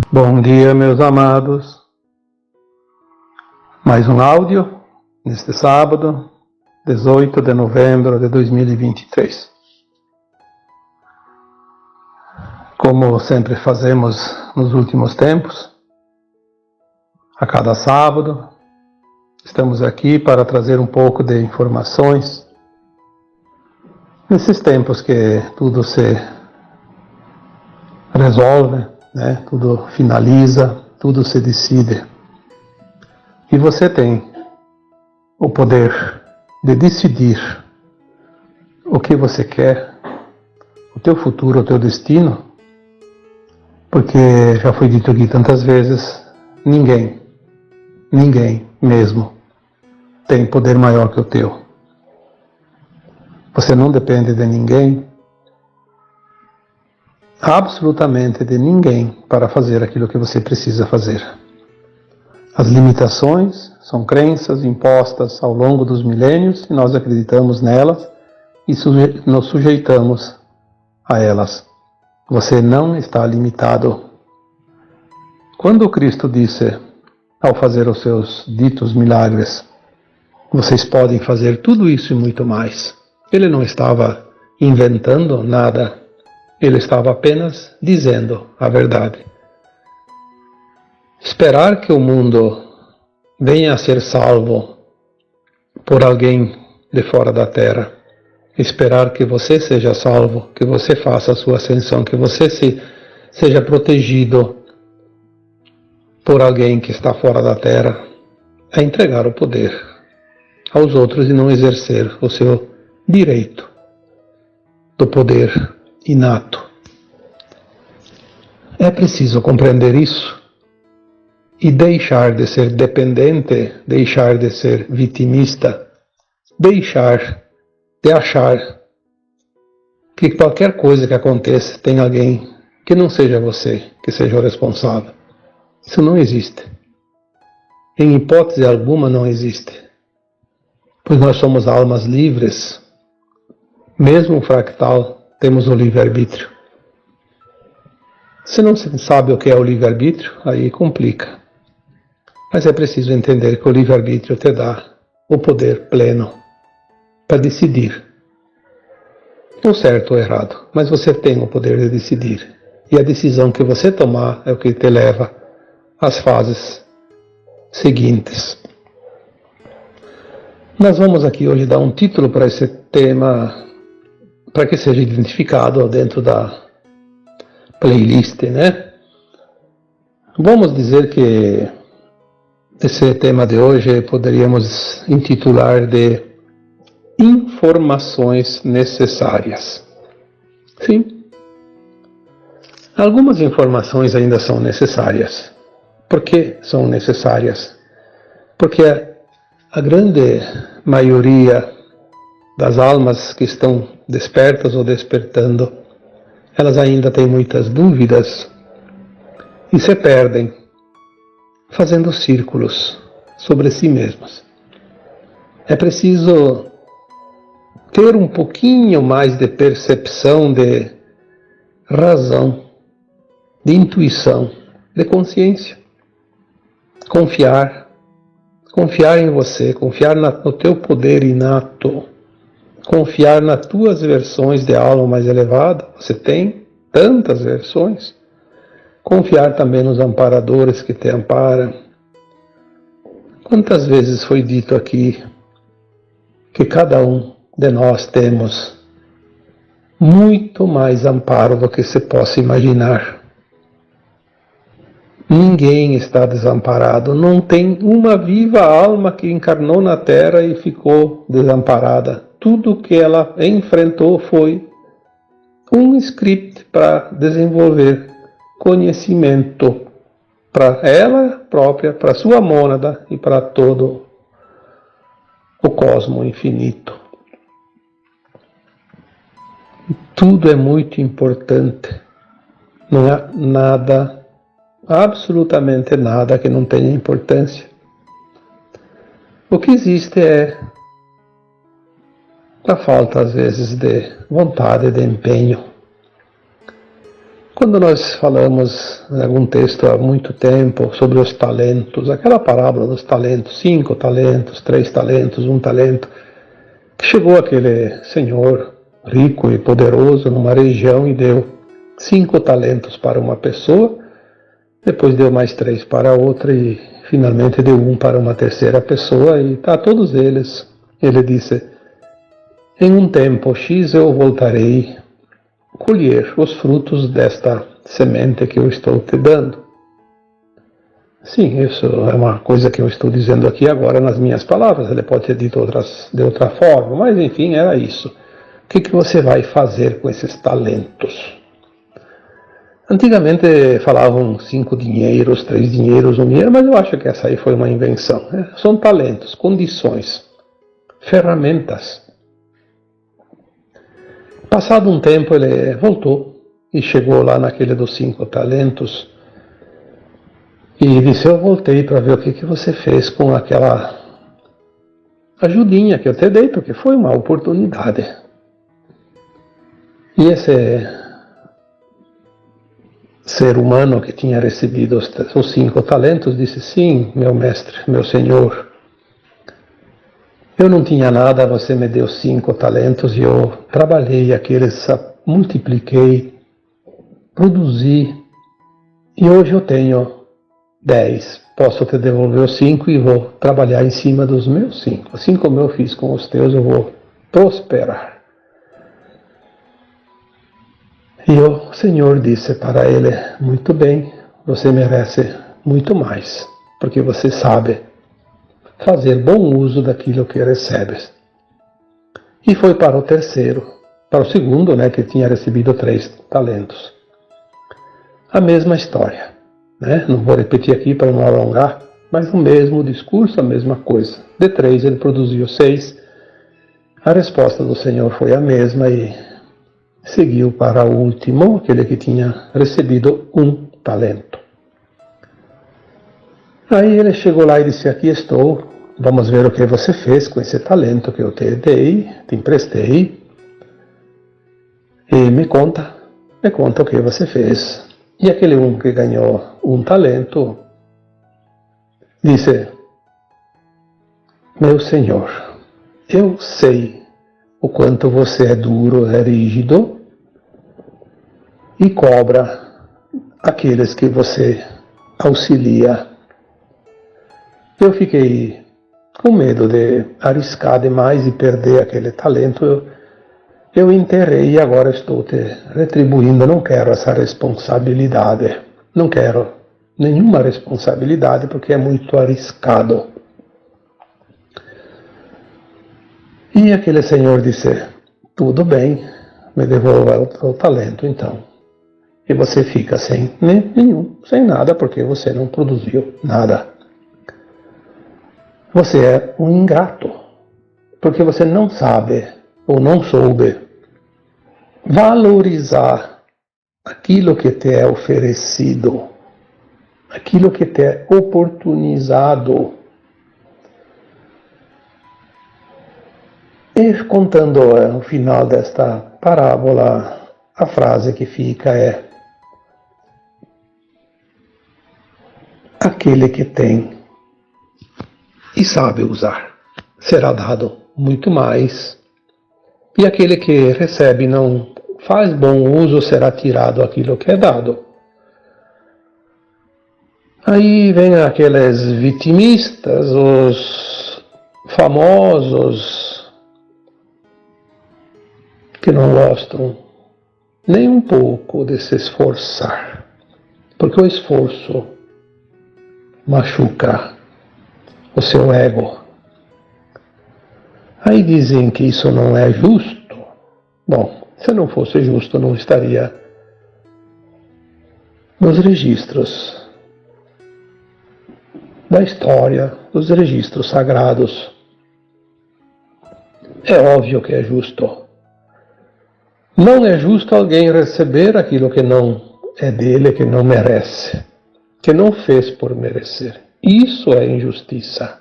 Bom dia, meus amados. Mais um áudio neste sábado, 18 de novembro de 2023. Como sempre fazemos nos últimos tempos, a cada sábado, estamos aqui para trazer um pouco de informações nesses tempos que tudo se resolve, né? Tudo finaliza, tudo se decide. E você tem o poder de decidir o que você quer, o teu futuro, o teu destino, porque já foi dito aqui tantas vezes, ninguém mesmo tem poder maior que o teu. Você não depende de ninguém, absolutamente de ninguém, para fazer aquilo que você precisa fazer. As limitações são crenças impostas ao longo dos milênios e nós acreditamos nelas e nos sujeitamos a elas. Você não está limitado. Quando Cristo disse, ao fazer os seus ditos milagres, vocês podem fazer tudo isso e muito mais, ele não estava inventando nada, ele estava apenas dizendo a verdade. Esperar que o mundo venha a ser salvo por alguém de fora da terra, esperar que você seja salvo, que você faça a sua ascensão, que você seja protegido por alguém que está fora da terra, é entregar o poder aos outros e não exercer o seu direito do poder inato. É preciso compreender isso e deixar de ser dependente, deixar de ser vitimista, deixar de achar que qualquer coisa que aconteça tem alguém que não seja você, que seja o responsável. Isso não existe. Em hipótese alguma não existe. Pois nós somos almas livres. Mesmo um fractal, temos o livre-arbítrio. Se não se sabe o que é o livre-arbítrio, aí complica. Mas é preciso entender que o livre-arbítrio te dá o poder pleno para decidir. Não certo ou errado, mas você tem o poder de decidir. E a decisão que você tomar é o que te leva às fases seguintes. Nós vamos aqui hoje dar um título para esse tema, para que seja identificado dentro da playlist, né? Vamos dizer que esse tema de hoje poderíamos intitular de informações necessárias. Sim, algumas informações ainda são necessárias. Por que são necessárias? Porque a grande maioria das almas que estão despertas ou despertando, elas ainda têm muitas dúvidas e se perdem fazendo círculos sobre si mesmas. É preciso ter um pouquinho mais de percepção, de razão, de intuição, de consciência. Confiar em você, confiar no teu poder inato, confiar nas tuas versões de alma mais elevada. Você tem tantas versões. Confiar também nos amparadores que te amparam. Quantas vezes foi dito aqui que cada um de nós temos muito mais amparo do que se possa imaginar. Ninguém está desamparado, não tem uma viva alma que encarnou na Terra e ficou desamparada. Tudo que ela enfrentou foi um script para desenvolver conhecimento para ela própria, para sua mônada e para todo o cosmo infinito. Tudo é muito importante. Não há nada, absolutamente nada que não tenha importância. O que existe é a falta, às vezes, de vontade, de empenho. Quando nós falamos em algum texto há muito tempo sobre os talentos, aquela parábola dos talentos, 5 talentos, 3 talentos, 1 talento, que chegou aquele senhor rico e poderoso numa região e deu 5 talentos para uma pessoa, depois deu mais 3 para outra e finalmente deu 1 para uma terceira pessoa e a todos eles ele disse: em um tempo X eu voltarei colher os frutos desta semente que eu estou te dando. Sim, isso é uma coisa que eu estou dizendo aqui agora nas minhas palavras, ele pode ter dito de outra forma, mas enfim, era isso. O que você vai fazer com esses talentos? Antigamente falavam 5 dinheiros, 3 dinheiros, 1 dinheiro, mas eu acho que essa aí foi uma invenção. Né? São talentos, condições, ferramentas. Passado um tempo ele voltou e chegou lá naquele dos 5 talentos e disse: eu voltei para ver o que você fez com aquela ajudinha que eu te dei, porque foi uma oportunidade. E esse ser humano que tinha recebido os 5 talentos disse: sim, meu mestre, meu senhor, eu não tinha nada, você me deu 5 talentos e eu trabalhei aqueles, multipliquei, produzi e hoje eu tenho 10. Posso te devolver os 5 e vou trabalhar em cima dos meus 5. Assim como eu fiz com os teus, eu vou prosperar. E o Senhor disse para ele: muito bem, você merece muito mais, porque você sabe fazer bom uso daquilo que recebes. E foi para o terceiro, para o segundo, né, que tinha recebido 3 talentos. A mesma história, né? Não vou repetir aqui para não alongar, mas o mesmo discurso, a mesma coisa. De 3 ele produziu 6. A resposta do Senhor foi a mesma e seguiu para o último, aquele que tinha recebido 1 talento. Aí ele chegou lá e disse: aqui estou, vamos ver o que você fez com esse talento que eu te dei, te emprestei, e me conta o que você fez. E aquele que ganhou 1 talento disse: meu senhor, eu sei o quanto você é duro, é rígido e cobra aqueles que você auxilia. Eu fiquei com medo de arriscar demais e perder aquele talento. Eu enterrei e agora estou te retribuindo. Não quero essa responsabilidade. Não quero nenhuma responsabilidade porque é muito arriscado. E aquele senhor disse: tudo bem, me devolva o talento então. E você fica sem nenhum, sem nada, porque você não produziu nada. Você é um ingrato, porque você não sabe ou não soube valorizar aquilo que te é oferecido, aquilo que te é oportunizado. E contando no final desta parábola, a frase que fica é: aquele que tem e sabe usar será dado muito mais, e aquele que recebe e não faz bom uso será tirado aquilo que é dado. Aí vem aqueles vitimistas, os famosos, que não gostam nem um pouco de se esforçar, porque o esforço machuca o seu ego. Aí dizem que isso não é justo. Bom, se não fosse justo, não estaria nos registros da história, dos registros sagrados. É óbvio que é justo. Não é justo alguém receber aquilo que não é dele, que não merece, que não fez por merecer. Isso é injustiça.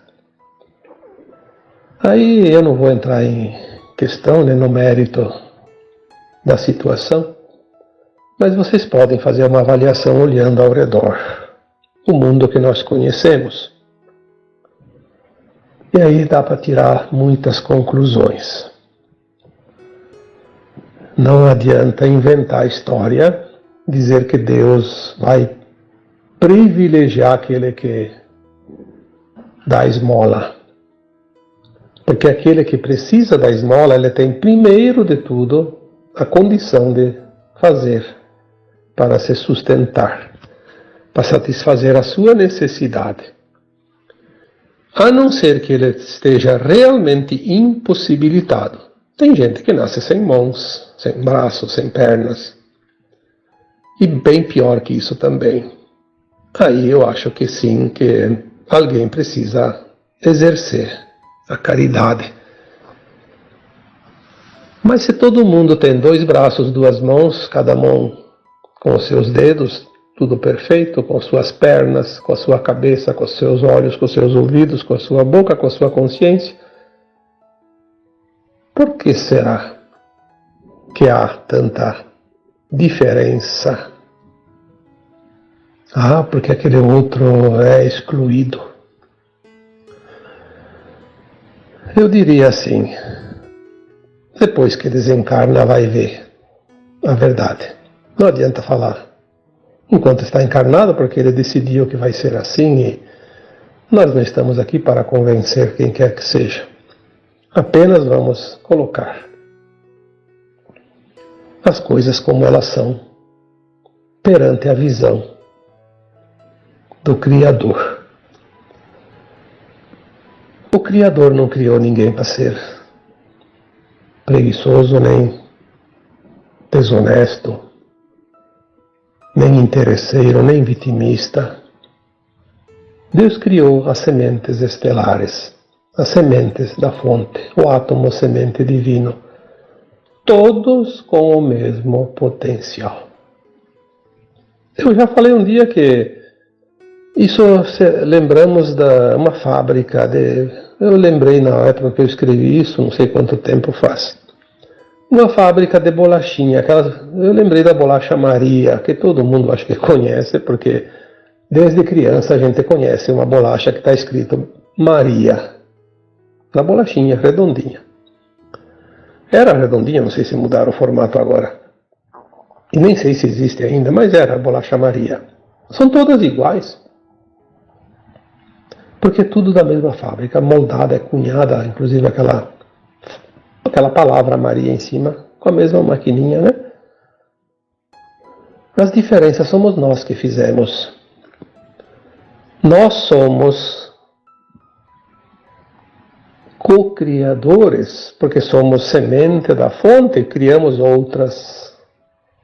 Aí eu não vou entrar em questão, né, no mérito da situação, Mas vocês podem fazer uma avaliação olhando ao redor, o mundo que nós conhecemos. E aí dá para tirar muitas conclusões. Não adianta inventar história, dizer que Deus vai privilegiar aquele que dá esmola. Porque aquele que precisa da esmola, ele tem primeiro de tudo a condição de fazer para se sustentar, para satisfazer a sua necessidade. A não ser que ele esteja realmente impossibilitado. Tem gente que nasce sem mãos, sem braços, sem pernas. E bem pior que isso também. Aí eu acho que sim, que alguém precisa exercer a caridade. Mas se todo mundo tem 2 braços, 2 mãos, cada mão com os seus dedos, tudo perfeito, com suas pernas, com a sua cabeça, com os seus olhos, com os seus ouvidos, com a sua boca, com a sua consciência, por que será que há tanta diferença? Ah, porque aquele outro é excluído. Eu diria assim, depois que desencarna vai ver a verdade. Não adianta falar enquanto está encarnado, porque ele decidiu que vai ser assim e nós não estamos aqui para convencer quem quer que seja. Apenas vamos colocar as coisas como elas são perante a visão do Criador. O Criador não criou ninguém para ser preguiçoso, nem desonesto, nem interesseiro, nem vitimista. Deus criou as sementes estelares, as sementes da fonte, o átomo semente divino, todos com o mesmo potencial. Eu já falei um dia que isso lembramos de uma fábrica eu lembrei na época que eu escrevi isso, não sei quanto tempo faz. Uma fábrica de bolachinha, eu lembrei da bolacha Maria, que todo mundo acho que conhece, porque desde criança a gente conhece uma bolacha que está escrito Maria, na bolachinha, redondinha. Era redondinha, não sei se mudaram o formato agora. E nem sei se existe ainda, mas era a bolacha Maria. São todas iguais. Porque tudo da mesma fábrica, moldada, cunhada, inclusive aquela palavra Maria em cima, com a mesma maquininha, né? As diferenças somos nós que fizemos. Nós somos co-criadores, porque somos semente da fonte e criamos outras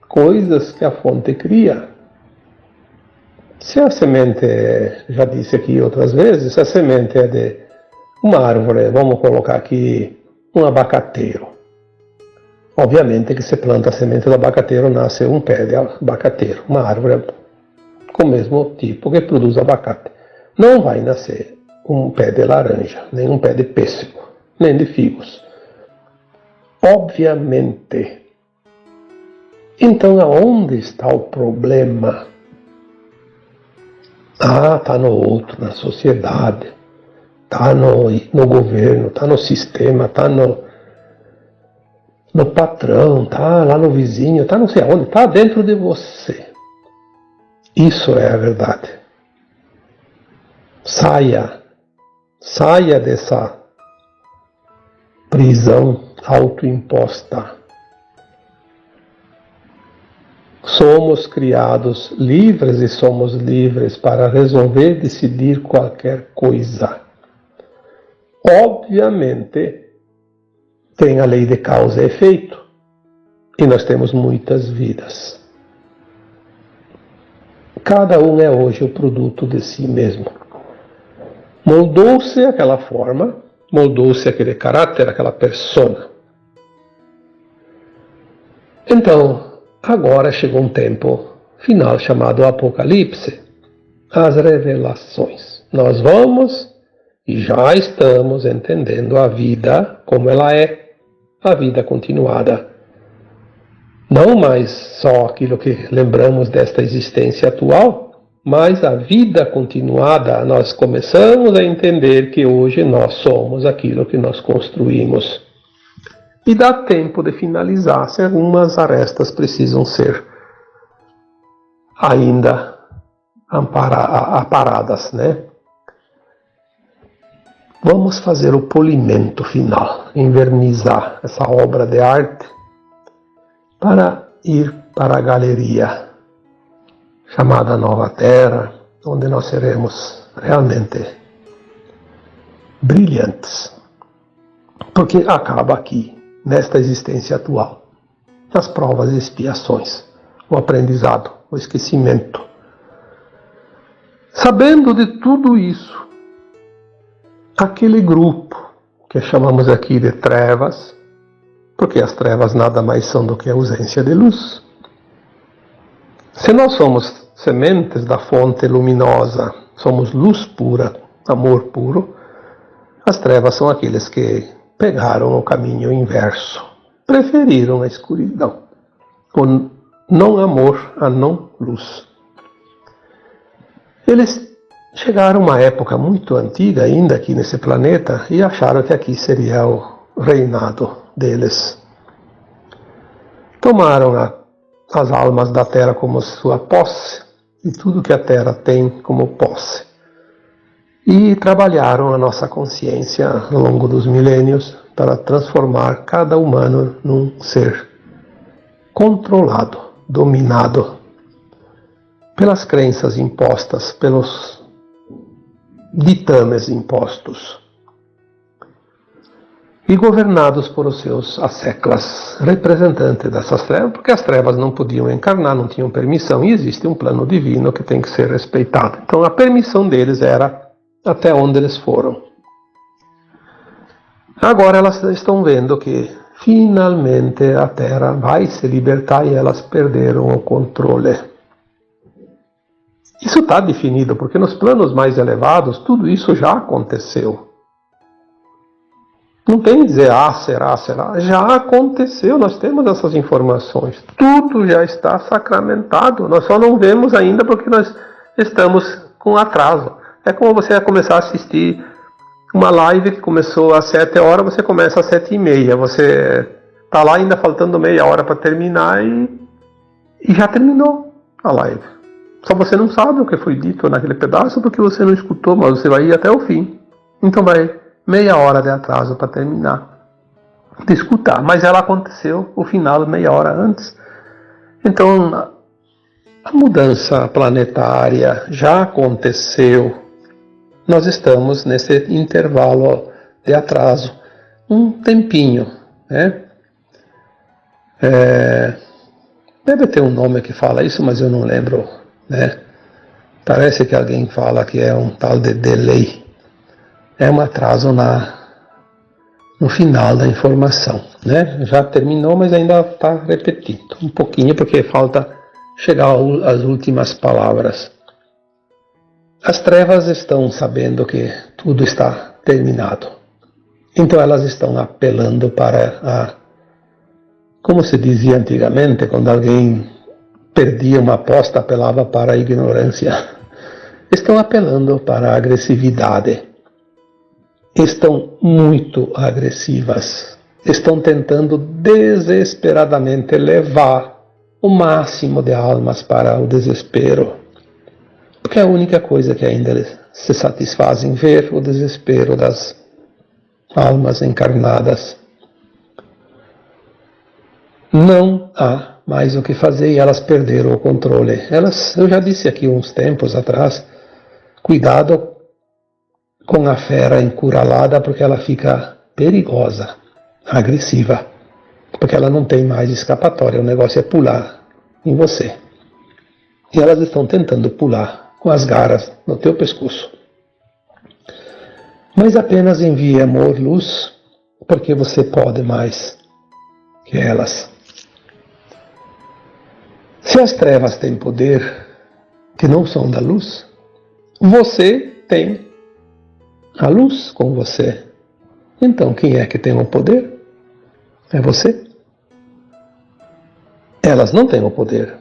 coisas que a fonte cria. Se a semente, já disse aqui outras vezes, se a semente é de uma árvore, vamos colocar aqui um abacateiro. Obviamente que se planta a semente do abacateiro, nasce um pé de abacateiro, uma árvore com o mesmo tipo que produz abacate. Não vai nascer um pé de laranja, nem um pé de pêssego, nem de figos. Obviamente. Então, aonde está o problema? Ah, está no outro, na sociedade, está no governo, está no sistema, está no patrão, está lá no vizinho, está não sei aonde, está dentro de você. Isso é a verdade. Saia dessa prisão autoimposta. Somos criados livres e somos livres para resolver, decidir qualquer coisa. Obviamente, tem a lei de causa e efeito. E nós temos muitas vidas. Cada um é hoje o produto de si mesmo. Moldou-se aquela forma, moldou-se aquele caráter, aquela persona. Então, agora chegou um tempo final chamado Apocalipse, as revelações. Nós vamos e já estamos entendendo a vida como ela é, a vida continuada Não mais só aquilo que lembramos desta existência atual, mas a vida continuada. Nós começamos a entender que hoje nós somos aquilo que nós construímos. E dá tempo de finalizar, se algumas arestas precisam ser ainda aparadas, né? Vamos fazer o polimento final, envernizar essa obra de arte para ir para a galeria chamada Nova Terra, onde nós seremos realmente brilhantes. Porque acaba aqui, nesta existência atual, as provas e expiações, o aprendizado, o esquecimento. Sabendo de tudo isso, aquele grupo que chamamos aqui de trevas, porque as trevas nada mais são do que a ausência de luz. Se nós somos sementes da fonte luminosa, somos luz pura, amor puro, as trevas são aqueles que pegaram o caminho inverso, preferiram a escuridão, o não amor a não luz. Eles chegaram a uma época muito antiga ainda aqui nesse planeta e acharam que aqui seria o reinado deles. Tomaram as almas da Terra como sua posse e tudo que a Terra tem como posse. E trabalharam a nossa consciência ao longo dos milênios para transformar cada humano num ser controlado, dominado pelas crenças impostas, pelos ditames impostos e governados por os seus asseclas, representantes dessas trevas, porque as trevas não podiam encarnar, não tinham permissão, e existe um plano divino que tem que ser respeitado. Então a permissão deles era até onde eles foram. Agora elas estão vendo que finalmente a Terra vai se libertar e elas perderam o controle. Isso está definido, porque nos planos mais elevados tudo isso já aconteceu. Não tem que dizer, será. Já aconteceu, nós temos essas informações. Tudo já está sacramentado. Nós só não vemos ainda porque nós estamos com atraso. É como você começar a assistir uma live que começou às 7 horas, você começa às 7h30. Você está lá ainda faltando meia hora para terminar e já terminou a live. Só você não sabe o que foi dito naquele pedaço porque você não escutou, mas você vai ir até o fim. Então vai meia hora de atraso para terminar de escutar. Mas ela aconteceu, o final, meia hora antes. Então a mudança planetária já aconteceu. Nós estamos nesse intervalo de atraso. Um tempinho, né? Deve ter um nome que fala isso, mas eu não lembro, né? Parece que alguém fala que é um tal de delay. É um atraso no final da informação, né? Já terminou, mas ainda está repetindo um pouquinho, porque falta chegar às últimas palavras. As trevas estão sabendo que tudo está terminado. Então elas estão apelando para como se dizia antigamente, quando alguém perdia uma aposta, apelava para a ignorância. Estão apelando para a agressividade. Estão muito agressivas. Estão tentando desesperadamente levar o máximo de almas para o desespero. Porque é a única coisa que ainda se satisfazem ver o desespero das almas encarnadas. Não há mais o que fazer e elas perderam o controle. Eu já disse aqui uns tempos atrás, cuidado com a fera encurralada, porque ela fica perigosa, agressiva, porque ela não tem mais escapatória, o negócio é pular em você. E elas estão tentando pular com as garras no teu pescoço. Mas apenas envie amor, luz, porque você pode mais que elas. Se as trevas têm poder que não são da luz, você tem a luz com você. Então quem é que tem o poder? É você. elas não têm o poder.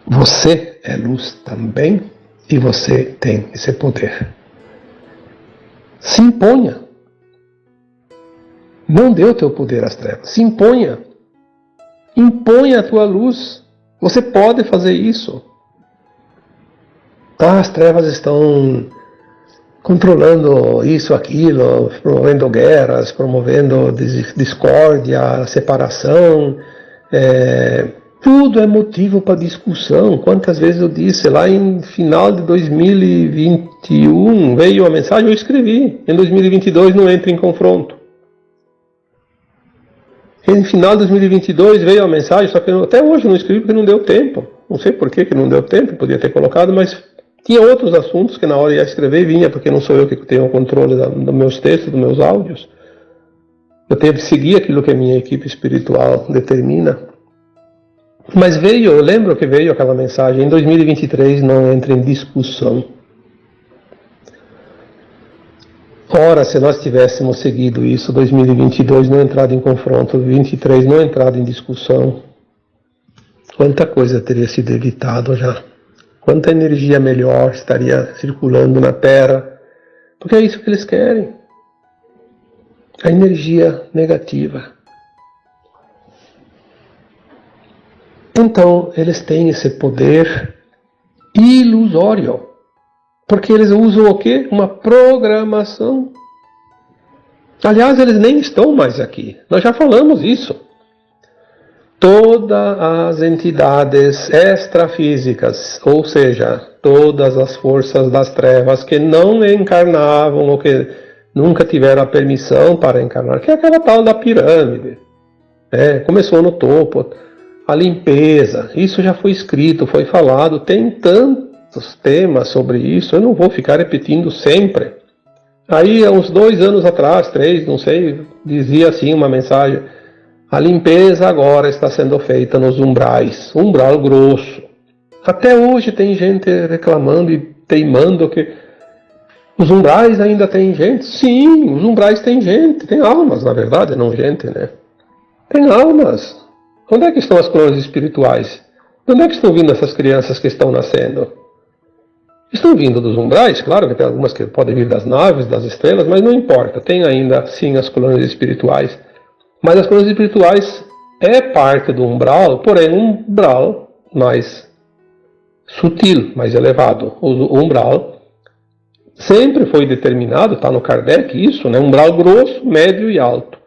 Você é luz também e você tem esse poder. Se imponha. Não dê o teu poder às trevas. Se imponha. Imponha a tua luz. Você pode fazer isso. As trevas estão controlando isso, aquilo, promovendo guerras, promovendo discórdia, separação. Tudo é motivo para discussão. Quantas vezes eu disse, lá em final de 2021 veio a mensagem, eu escrevi, em 2022 não entre em confronto. Em final de 2022 veio a mensagem, só que até hoje eu não escrevi porque não deu tempo. Não sei por que não deu tempo, podia ter colocado, mas tinha outros assuntos que na hora ia escrever e vinha, porque não sou eu que tenho o controle dos meus textos, dos meus áudios. Eu tenho que seguir aquilo que a minha equipe espiritual determina. Mas veio, eu lembro que veio aquela mensagem, em 2023 não entre em discussão. Ora, se nós tivéssemos seguido isso, 2022 não entrado em confronto, 2023 não entrado em discussão, quanta coisa teria sido evitado já. Quanta energia melhor estaria circulando na Terra. Porque é isso que eles querem. A energia negativa. Então, eles têm esse poder ilusório. Porque eles usam o quê? Uma programação. Aliás, eles nem estão mais aqui. Nós já falamos isso. Todas as entidades extrafísicas, ou seja, todas as forças das trevas que não encarnavam ou que nunca tiveram a permissão para encarnar, que é aquela tal da pirâmide. Começou no topo, a limpeza, isso já foi escrito, foi falado, tem tantos temas sobre isso, eu não vou ficar repetindo sempre. Aí, há uns 2 anos atrás, 3, não sei, dizia assim uma mensagem: a limpeza agora está sendo feita nos umbrais, umbral grosso. Até hoje tem gente reclamando e teimando que os umbrais ainda tem gente. Sim, os umbrais tem gente, tem almas, na verdade, não gente, né? Tem almas. Onde é que estão as clones espirituais? De onde é que estão vindo essas crianças que estão nascendo? Estão vindo dos umbrais, claro que tem algumas que podem vir das naves, das estrelas, mas não importa, tem ainda sim as clones espirituais. Mas as clones espirituais é parte do umbral, porém um umbral mais sutil, mais elevado. O umbral sempre foi determinado, está no Kardec isso, né? Umbral grosso, médio e alto.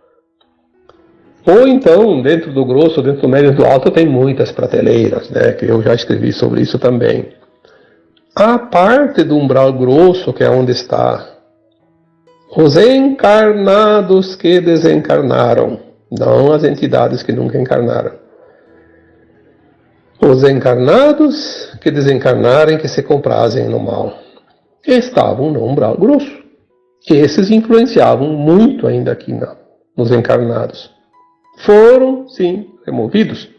Ou então, dentro do grosso, dentro do médio e do alto, tem muitas prateleiras, né? Que eu já escrevi sobre isso também. A parte do umbral grosso, que é onde está os encarnados que desencarnaram, não as entidades que nunca encarnaram. Os encarnados que desencarnarem, que se comprazem no mal, estavam no umbral grosso. Esses influenciavam muito ainda aqui nos encarnados. Foram, sim, removidos.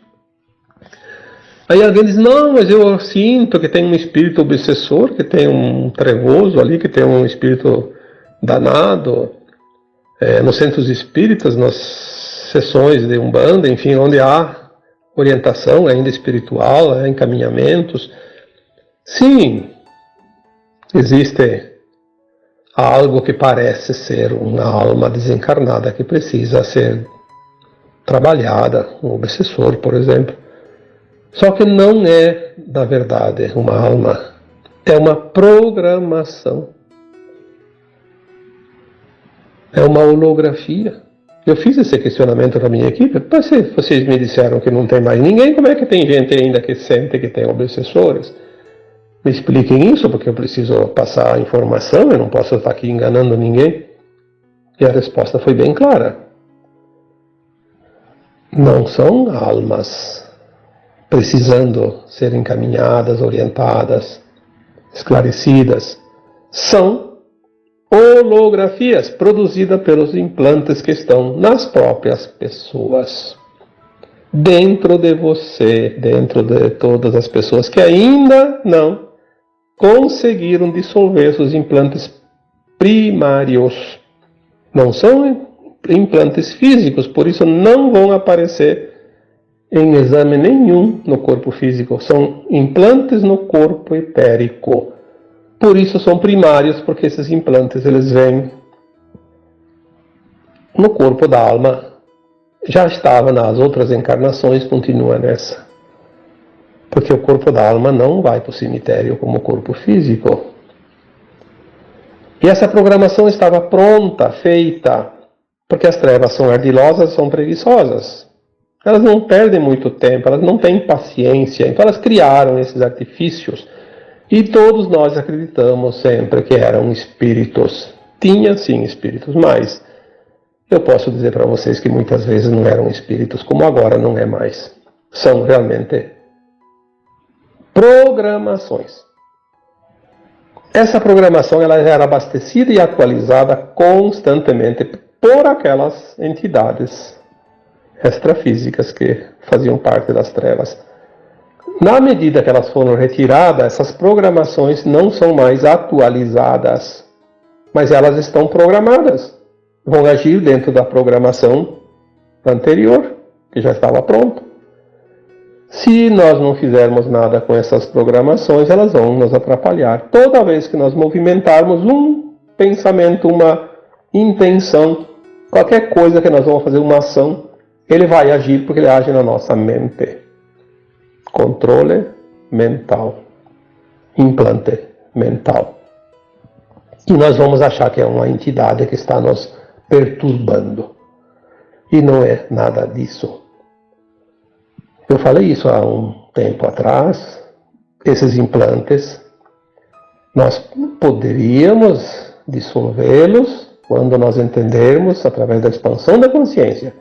Aí alguém diz: não, mas eu sinto que tem um espírito obsessor, que tem um trevoso ali, que tem um espírito danado. Nos centros espíritas, nas sessões de Umbanda, enfim, onde há orientação ainda espiritual, encaminhamentos. Sim, existe algo que parece ser uma alma desencarnada que precisa ser trabalhada, um obsessor, por exemplo. Só que não é, na verdade, uma alma, é uma programação. É uma holografia. Eu fiz esse questionamento para a minha equipe. Mas se vocês me disseram que não tem mais ninguém, como é que tem gente ainda que sente que tem obsessores? Me expliquem isso, porque eu preciso passar a informação, eu não posso estar aqui enganando ninguém. E a resposta foi bem clara. Não são almas precisando ser encaminhadas, orientadas, esclarecidas. São holografias produzidas pelos implantes que estão nas próprias pessoas. Dentro de você, dentro de todas as pessoas que ainda não conseguiram dissolver seus implantes primários. Não são implantes físicos, por isso não vão aparecer em exame nenhum no corpo físico. São implantes no corpo etérico. Por isso são primários, porque esses implantes eles vêm no corpo da alma. Já estava nas outras encarnações, continua nessa. Porque o corpo da alma não vai para o cemitério como o corpo físico. E essa programação estava pronta, feita, porque as trevas são ardilosas, são preguiçosas. Elas não perdem muito tempo, elas não têm paciência, então elas criaram esses artifícios. E todos nós acreditamos sempre que eram espíritos. Tinha sim espíritos, mas eu posso dizer para vocês que muitas vezes não eram espíritos, como agora não é mais. São realmente programações. Essa programação ela era abastecida e atualizada constantemente por aquelas entidades extrafísicas que faziam parte das trevas. Na medida que elas foram retiradas, essas programações não são mais atualizadas, mas elas estão programadas. Vão agir dentro da programação anterior, que já estava pronta. Se nós não fizermos nada com essas programações, elas vão nos atrapalhar. Toda vez que nós movimentarmos um pensamento, uma intenção, qualquer coisa que nós vamos fazer, uma ação, ele vai agir porque ele age na nossa mente. Controle mental. Implante mental. E nós vamos achar que é uma entidade que está nos perturbando. E não é nada disso. Eu falei isso há um tempo atrás. Esses implantes, nós poderíamos dissolvê-los quando nós entendermos através da expansão da consciência.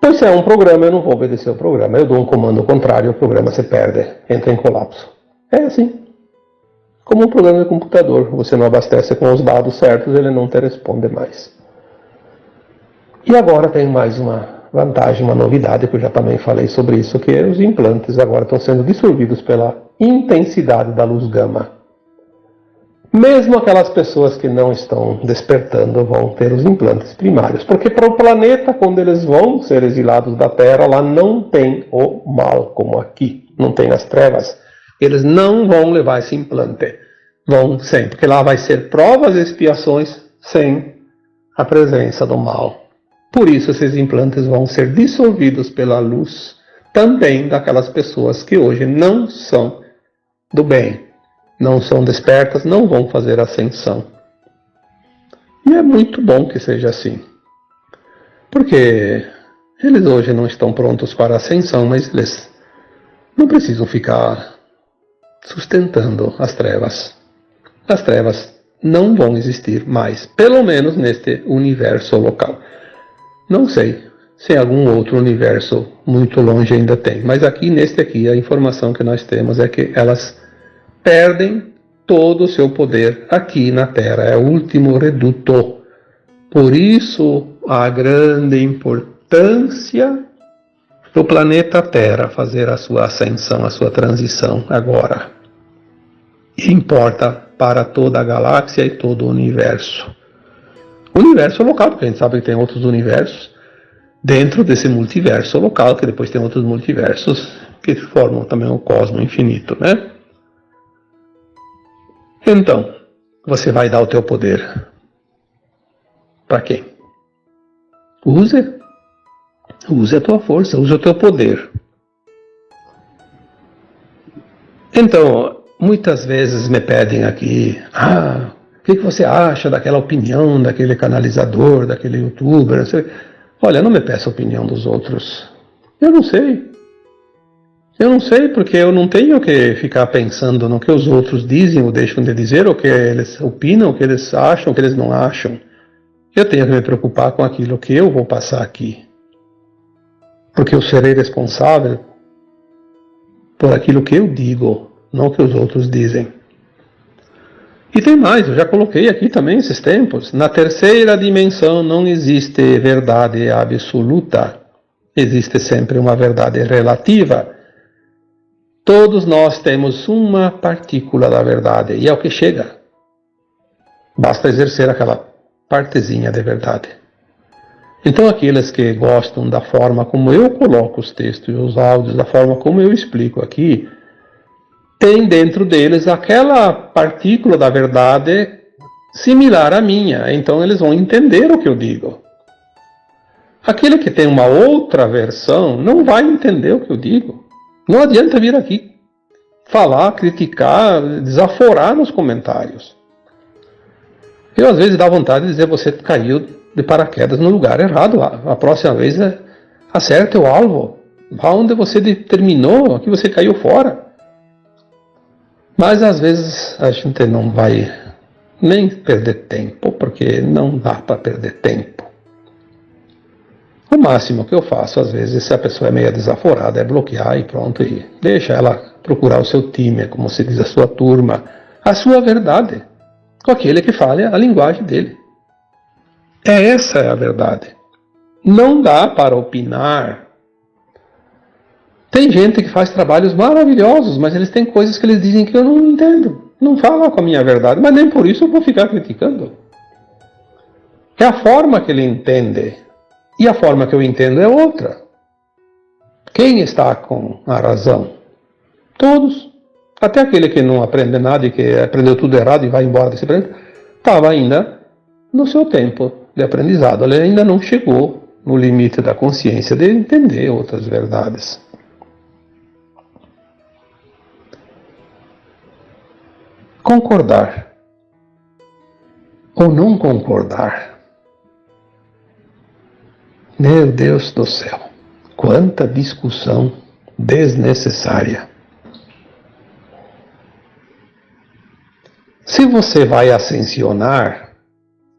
Pois se é um programa, eu não vou obedecer o programa. Eu dou um comando contrário, o programa se perde, entra em colapso. É assim. Como um programa de computador. Você não abastece com os dados certos, ele não te responde mais. E agora tem mais uma vantagem, uma novidade, que eu já também falei sobre isso, que os implantes agora estão sendo dissolvidos pela intensidade da luz gama. Mesmo aquelas pessoas que não estão despertando vão ter os implantes primários. Porque para o planeta, quando eles vão ser exilados da Terra, lá não tem o mal como aqui. Não tem as trevas. Eles não vão levar esse implante. Vão sem. Porque lá vai ser provas e expiações sem a presença do mal. Por isso esses implantes vão ser dissolvidos pela luz também daquelas pessoas que hoje não são do bem. Não são despertas, não vão fazer ascensão. E é muito bom que seja assim. Porque eles hoje não estão prontos para a ascensão, mas eles não precisam ficar sustentando as trevas. As trevas não vão existir mais, pelo menos neste universo local. Não sei se algum outro universo muito longe ainda tem, mas aqui, neste aqui, a informação que nós temos é que elas perdem todo o seu poder aqui na Terra. É o último reduto. Por isso, a grande importância do planeta Terra fazer a sua ascensão, a sua transição agora. E importa para toda a galáxia e todo o universo. O universo local, porque a gente sabe que tem outros universos dentro desse multiverso local, que depois tem outros multiversos que formam também o cosmo infinito, né? Então, você vai dar o teu poder para quem? Use a tua força, use o teu poder. Então, muitas vezes me pedem aqui, o que você acha daquela opinião, daquele canalizador, daquele youtuber? Olha, não me peça a opinião dos outros. Eu não sei. Eu não sei, porque eu não tenho que ficar pensando no que os outros dizem ou deixam de dizer, o que eles opinam, o que eles acham, o que eles não acham. Eu tenho que me preocupar com aquilo que eu vou passar aqui. Porque eu serei responsável por aquilo que eu digo, não o que os outros dizem. E tem mais, eu já coloquei aqui também esses tempos. Na terceira dimensão não existe verdade absoluta. Existe sempre uma verdade relativa. Todos nós temos uma partícula da verdade, e é o que chega. Basta exercer aquela partezinha de verdade. Então aqueles que gostam da forma como eu coloco os textos e os áudios, da forma como eu explico aqui, tem dentro deles aquela partícula da verdade similar à minha, então eles vão entender o que eu digo. Aquele que tem uma outra versão não vai entender o que eu digo. Não adianta vir aqui falar, criticar, desaforar nos comentários. Eu às vezes dá vontade de dizer: você caiu de paraquedas no lugar errado. A próxima vez acerte o alvo. Vá onde você determinou, que você caiu fora. Mas às vezes a gente não vai nem perder tempo, porque não dá para perder tempo. O máximo que eu faço, às vezes, se a pessoa é meio desaforada, é bloquear e pronto, e deixa ela procurar o seu time, como se diz, a sua turma, a sua verdade, com aquele que fale a linguagem dele. Essa é a verdade. Não dá para opinar. Tem gente que faz trabalhos maravilhosos, mas eles têm coisas que eles dizem que eu não entendo. Não falam com a minha verdade, mas nem por isso eu vou ficar criticando. É a forma que ele entende. E a forma que eu entendo é outra. Quem está com a razão? Todos. Até aquele que não aprende nada e que aprendeu tudo errado e vai embora desse planeta, estava ainda no seu tempo de aprendizado. Ele ainda não chegou no limite da consciência de entender outras verdades. Concordar ou não concordar. Meu Deus do céu, quanta discussão desnecessária. Se você vai ascensionar,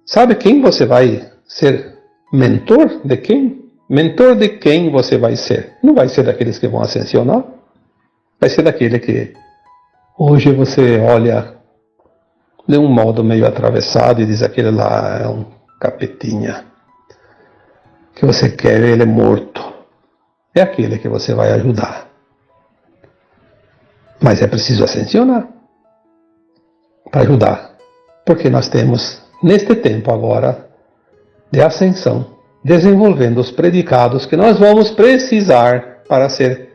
sabe quem você vai ser? Mentor de quem? Mentor de quem você vai ser? Não vai ser daqueles que vão ascensionar, vai ser daquele que hoje você olha de um modo meio atravessado e diz: aquele lá é um capetinha, que você quer ele morto. É aquele que você vai ajudar. Mas é preciso ascensionar para ajudar, porque nós temos, neste tempo agora de ascensão, desenvolvendo os predicados que nós vamos precisar para ser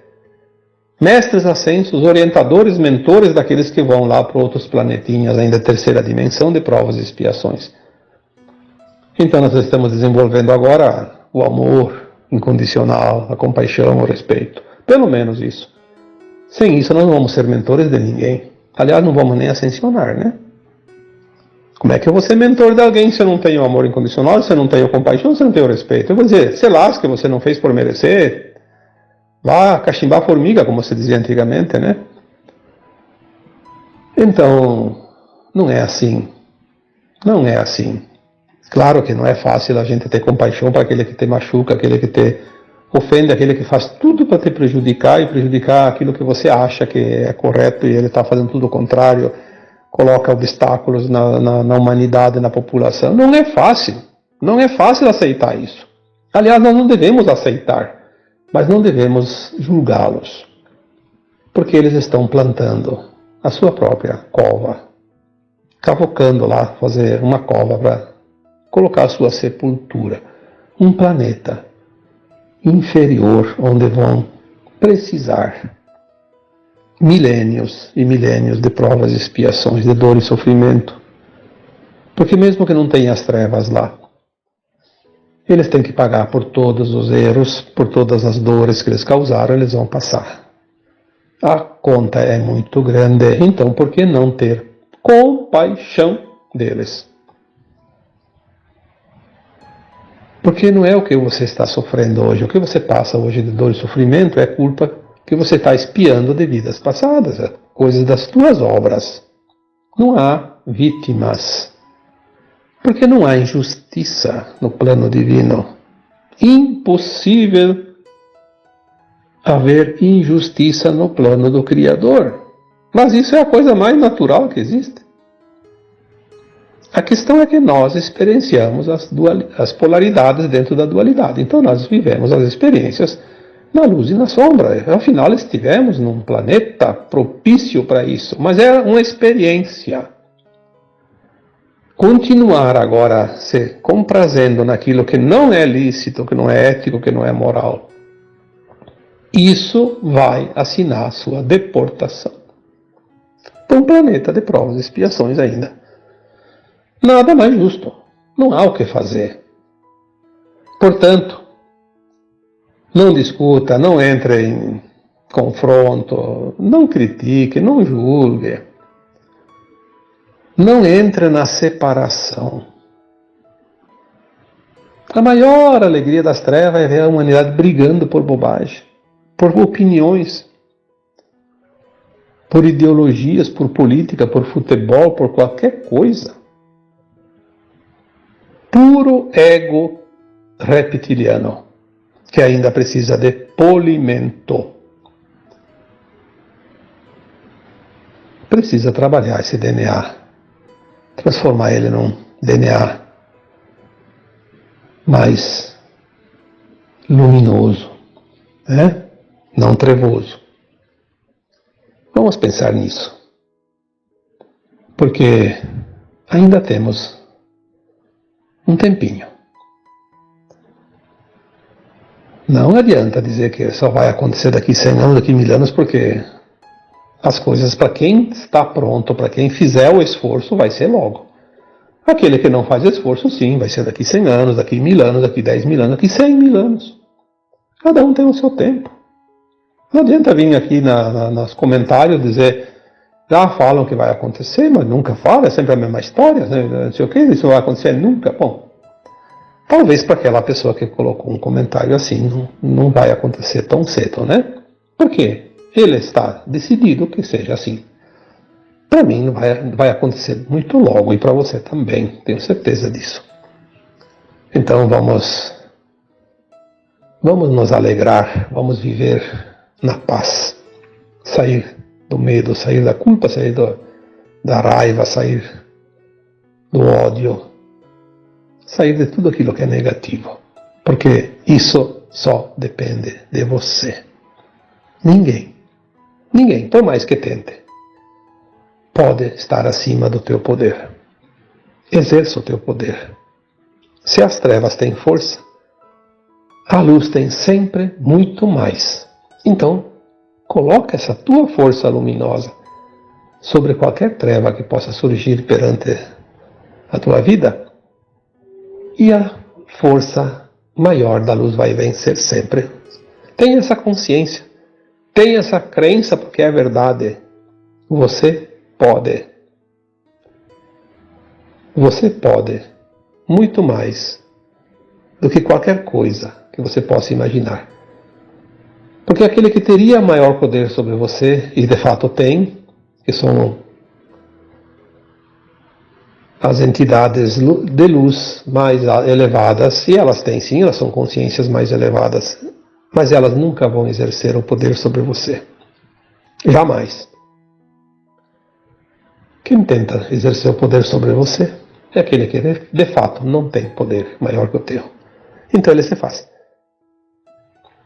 mestres ascensos, orientadores, mentores daqueles que vão lá para outros planetinhas, ainda terceira dimensão de provas e expiações. Então nós estamos desenvolvendo agora o amor incondicional, a compaixão, o respeito. Pelo menos isso. Sem isso nós não vamos ser mentores de ninguém. Aliás, não vamos nem ascensionar, né? Como é que eu vou ser mentor de alguém se eu não tenho o amor incondicional, se eu não tenho compaixão, se eu não tenho respeito? Eu vou dizer: se lasca, você não fez por merecer. Vá cachimbar formiga, como se dizia antigamente, né? Então, não é assim. Não é assim. Claro que não é fácil a gente ter compaixão para aquele que te machuca, aquele que te ofende, aquele que faz tudo para te prejudicar e prejudicar aquilo que você acha que é correto e ele está fazendo tudo o contrário, coloca obstáculos na humanidade, na população. Não é fácil. Não é fácil aceitar isso. Aliás, nós não devemos aceitar, mas não devemos julgá-los, porque eles estão plantando a sua própria cova, cavocando lá, fazer uma cova para colocar a sua sepultura, um planeta inferior onde vão precisar milênios e milênios de provas e expiações, de dor e sofrimento, porque mesmo que não tenha as trevas lá, eles têm que pagar por todos os erros, por todas as dores que eles causaram, eles vão passar. A conta é muito grande, então por que não ter compaixão deles? Porque não é o que você está sofrendo hoje. O que você passa hoje de dor e sofrimento é culpa que você está expiando de vidas passadas, é coisas das tuas obras. Não há vítimas. Porque não há injustiça no plano divino. Impossível haver injustiça no plano do Criador. Mas isso é a coisa mais natural que existe. A questão é que nós experienciamos as polaridades dentro da dualidade. Então nós vivemos as experiências na luz e na sombra. Afinal, estivemos num planeta propício para isso. Mas é uma experiência. continuar agora se comprazendo naquilo que não é lícito, que não é ético, que não é moral, isso vai assinar a sua deportação para um planeta de provas e expiações ainda. Nada mais justo. Não há o que fazer. Portanto, não discuta, não entre em confronto, não critique, não julgue. Não entre na separação. A maior alegria das trevas é ver a humanidade brigando por bobagem, por opiniões, por ideologias, por política, por futebol, por qualquer coisa. Puro ego reptiliano, que ainda precisa de polimento. Precisa trabalhar esse DNA, transformar ele num DNA mais luminoso, né? Não trevoso. Vamos pensar nisso, porque ainda temos um tempinho. Não adianta dizer que só vai acontecer daqui 100 anos, daqui 1000 anos, porque as coisas, para quem está pronto, para quem fizer o esforço, vai ser logo. Aquele que não faz esforço, sim, vai ser daqui 100 anos, daqui 1000 anos, daqui 10.000 anos, daqui 100.000 anos. Cada um tem o seu tempo. Não adianta vir aqui nos comentários dizer, já falam que vai acontecer, mas nunca fala, é sempre a mesma história, né? Não sei o que, isso vai acontecer nunca. Bom, talvez para aquela pessoa que colocou um comentário assim, não vai acontecer tão cedo, né? Por quê? Ele está decidido que seja assim. Para mim vai acontecer muito logo, e para você também, tenho certeza disso. Então vamos nos alegrar, vamos viver na paz, sair do medo, sair da culpa, sair da raiva, sair do ódio, sair de tudo aquilo que é negativo, porque isso só depende de você. Ninguém, por mais que tente, pode estar acima do teu poder. Exerça o teu poder. Se as trevas têm força, a luz tem sempre muito mais. Então, coloca essa tua força luminosa sobre qualquer treva que possa surgir perante a tua vida, e a força maior da luz vai vencer sempre. Tenha essa consciência, tenha essa crença, porque é verdade. Você pode. Você pode muito mais do que qualquer coisa que você possa imaginar. Porque aquele que teria maior poder sobre você, e de fato tem, que são as entidades de luz mais elevadas, e elas têm sim, elas são consciências mais elevadas, mas elas nunca vão exercer o poder sobre você. Jamais. Quem tenta exercer o poder sobre você é aquele que de fato não tem poder maior que o teu. Então ele se faz.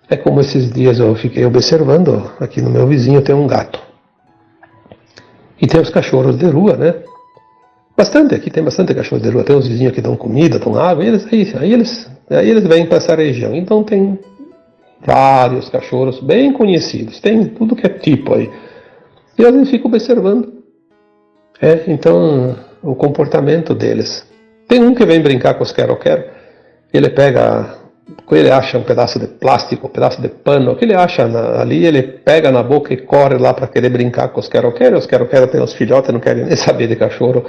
É como esses dias eu fiquei observando, aqui no meu vizinho tem um gato. E tem os cachorros de rua, né? Aqui tem bastante cachorro de rua. Tem os vizinhos que dão comida, dão água, e aí eles vêm para essa região. Então tem vários cachorros bem conhecidos, tem tudo que é tipo aí. E às vezes fico observando. Então, o comportamento deles. Tem um que vem brincar com os quero-quero, ele acha um pedaço de plástico, um pedaço de pano, o que ele acha ali, ele pega na boca e corre lá para querer brincar com os quero-quero. Os quero-quero têm os filhotes, não querem nem saber de cachorro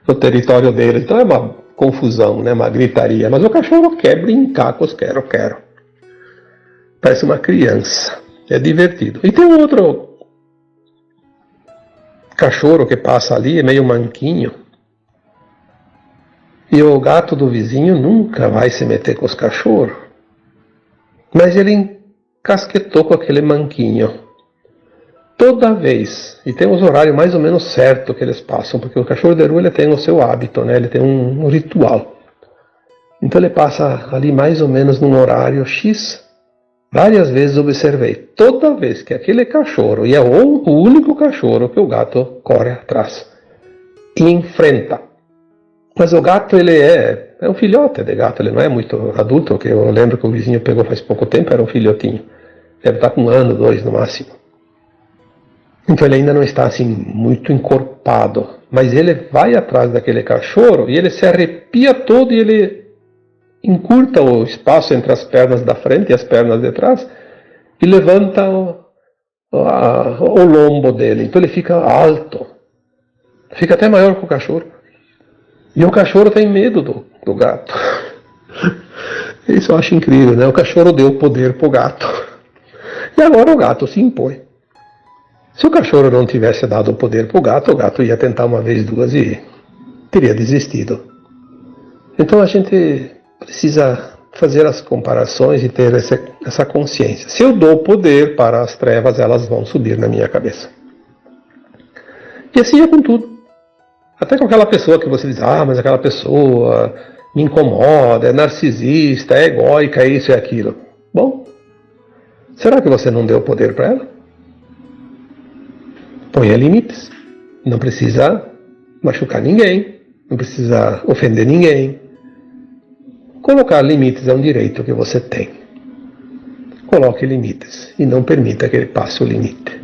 no território dele. Então é uma confusão, né? Uma gritaria. Mas o cachorro quer brincar com os quero-quero. Parece uma criança. É divertido. E tem um outro cachorro que passa ali, é meio manquinho. E o gato do vizinho nunca vai se meter com os cachorros. Mas ele encasquetou com aquele manquinho. Toda vez. E tem os horários mais ou menos certos que eles passam. Porque o cachorro de rua ele tem o seu hábito, né? Ele tem um ritual. Então ele passa ali mais ou menos num horário X. Várias vezes observei. Toda vez que aquele cachorro, e é o único cachorro que o gato corre atrás. E enfrenta. Mas o gato, ele é um filhote de gato, ele não é muito adulto, que eu lembro que o vizinho pegou faz pouco tempo, era um filhotinho. Deve estar com 1 ano, 2 no máximo. Então ele ainda não está assim muito encorpado, mas ele vai atrás daquele cachorro e ele se arrepia todo e ele encurta o espaço entre as pernas da frente e as pernas de trás e levanta o lombo dele. Então ele fica alto, fica até maior que o cachorro. E o cachorro tem medo do gato. Isso eu acho incrível, né? O cachorro deu poder pro gato. E agora o gato se impõe. Se o cachorro não tivesse dado o poder pro gato, o gato ia tentar uma vez, duas e teria desistido. Então a gente precisa fazer as comparações e ter essa consciência. Se eu dou poder para as trevas, elas vão subir na minha cabeça. E assim é com tudo. Até com aquela pessoa que você diz, mas aquela pessoa me incomoda, é narcisista, é egóica, é isso e aquilo. Bom, será que você não deu poder para ela? Ponha limites. Não precisa machucar ninguém, não precisa ofender ninguém. Colocar limites é um direito que você tem. Coloque limites e não permita que ele passe o limite.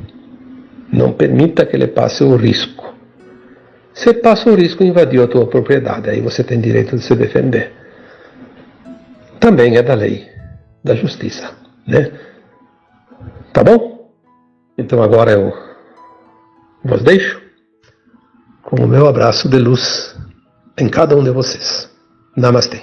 Não permita que ele passe o risco. Você passa o risco de invadir a tua propriedade, aí você tem direito de se defender. Também é da lei, da justiça, né? Tá bom? Então agora eu vos deixo com o meu abraço de luz em cada um de vocês. Namastê.